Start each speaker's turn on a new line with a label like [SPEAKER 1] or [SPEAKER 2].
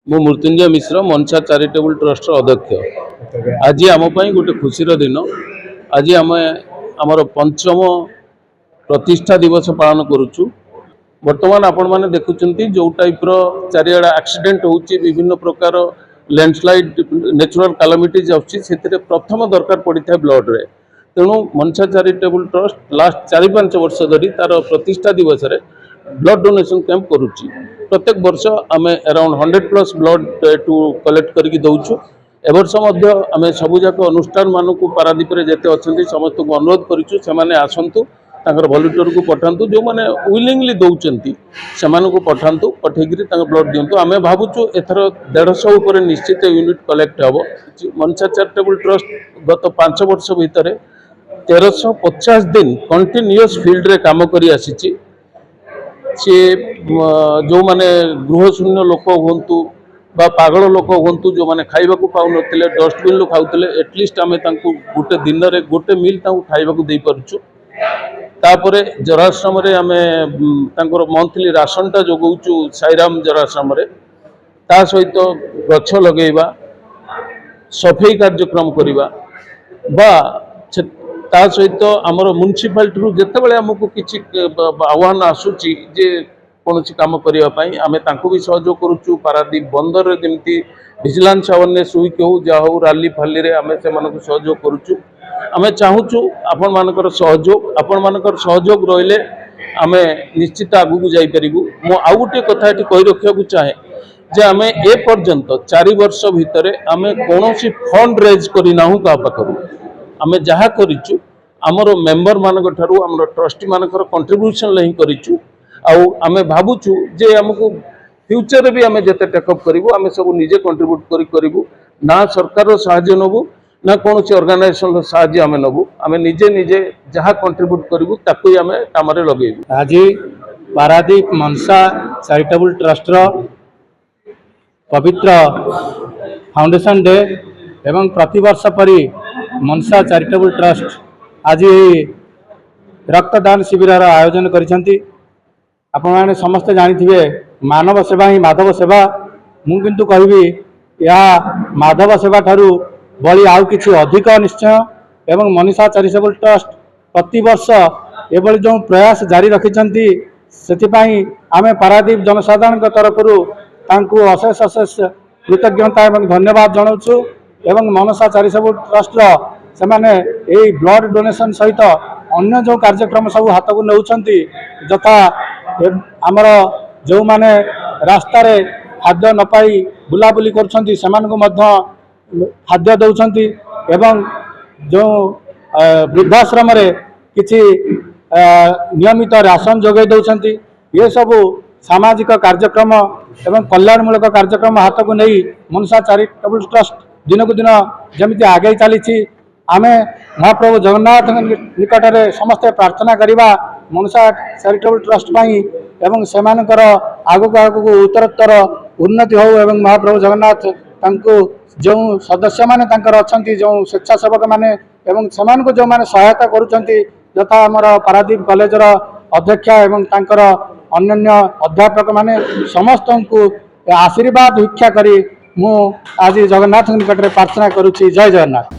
[SPEAKER 1] मु मृत्युंजय मिश्र मनसा charitable trust अध्यक्ष। आज आम गोटे खुशीर दिन। आज आम आमर पंचम प्रतिष्ठा दिवस पालन करुचु। वर्तमान आपण मैंने देखुंत जो टाइप्र चारिआडे एक्सीडेंट होची विभिन्न प्रकार लैंडस्लाइड नेचुरल कैलामिटीज आसती प्रथम दरकार पड़ी था ब्लड रे। तेणु मनसा चैरिटेबल ट्रस्ट लास्ट 4-5 वर्ष धरी तार प्रतिष्ठा दिवस रे ब्लड डोनेशन कैंप करुच्ची। प्रत्येक वर्ष आम अराउंड 100+ ब्लड टू कलेक्ट करके दौचु। एवर्ष आम सबुजाक अनुष्ठान मानक पारादीप जिते अच्छा समस्त को अनुरोध करूँ से आसतु भलेंटियर को पठातु जो मैंने विलिंगली दौरान से पठातु पठेकरी ब्लड दिंतु। आम भावुँ एथर 150 उपर निश्चित यूनिट कलेक्ट हम। मनसा चैरिटेबल ट्रस्ट गत 5 वर्ष भितर 1350 दिन कंटिन्यूअस फील्ड रे काम करी आसी। सी जो मैंने गृहशून्य लोक हूँ बा पागल लोक हूँ जो मैंने खाइबा पाऊन डस्टबिन खाऊले एटलिस्ट आम गोटे दिन में गोटे मिल खाइबा दे पारुछु। तापरे जराश्रम आम मंथली राशनटा जोगाऊँ साईराम जराश्रम ता सहित गछ लगेवा सफाई कार्यक्रम करवा बा ता सहित आमर म्युनिसिपालिटी जिते आमको किसी आह्वान आसूची जे कौन काम करने आम भी सहयोग करुचु। पारादीप बंदर जमी विजिलेंस अवेयरनेस वीक हो जा हो राली फाली रे आम से सहयोग करुचु। आम चाहूँ आपण मानकर सहयोग रहिले आम निश्चित आगू जापरू। मु आउ गोटे कथा कही रखा चाहे जे आम ए पर्यंत 4 वर्ष भितर आम कौन फंड रेज करना क्या पाखु आम जहाँ करूँ आमर मेंबर मान आमर ट्रस्टी मानकर कंट्रीब्यूशन ही करूँ। आम भावुँ जे आमको फ्यूचर भी आम जिते टेकअप करूँ आम सब निजे कंट्रीब्यूट करूँ ना सरकार साहाय्य नबू ना कौन ऑर्गेनाइजेशन साहाय्य आम नबू। आम निजे निजे जहाँ कंट्रीब्यूट करूँ ताकू आम काम लगेबू।
[SPEAKER 2] आज पारादीप मनसा चैरिटेबल ट्रस्ट पवित्र फाउंडेशन डे एवं प्रतिवर्ष परी मनसा चैरिटेबल ट्रस्ट आज रक्तदान शिविर आयोजन करिसेंती। आपण माने समस्त जानिथिबे मानव सेवा ही माधव सेवा। मु किंतु कहबी या माधव सेवा ठारू बड़ी आउ किछि अधिक निश्चय एवं मनसा चैरिटेबल ट्रस्ट प्रति वर्ष एभली जो प्रयास जारी रखिछंती सेतिपाई आमे पारादीप जनसाधारण तरफरु तांकु अशेष अशेष कृतज्ञता एवं धन्यवाद जनाउछु। एवं मनसा चैरिटेबल ट्रस्ट से माने एई ब्लड डोनेशन सहित अन्य जो कार्यक्रम सब हाथ को नौछंती जथा आमर जो माने रास्ता रे खाद्य न पाई बुलाबुली करछंती सेमानकु मध्य खाद्य दौछंती एवं जो वृद्धाश्रम रे किछि नियमित राशन जोगे दौछंती। ये सब सामाजिक कार्यक्रम एवं कल्याणमूलक कार्यक्रम हाथ को नहीं मनसा चैरिटेबल ट्रस्ट दिन को दिन जमी आगे चली। आमे महाप्रभु जगन्नाथ निकट में समस्ते प्रार्थना करवा मनसा चैरिटेबल ट्रस्ट पाई एवं सेमानकर आगक आगक उत्तरोत्तर उन्नति हो एवं महाप्रभु जगन्नाथ तांको जो सदस्य माने तांकर अछंती जो स्वेच्छासेवक माने एवं सेमान को जो माने सहायता करूछंती यथा आमर पारादीप कॉलेजर अध्यक्ष एवं तांकर अन्य अध्यापक माने समस्त को आशीर्वाद भिक्षा करी मु आज जगन्नाथ निकट में प्रार्थना करुछि। जय जगन्नाथ।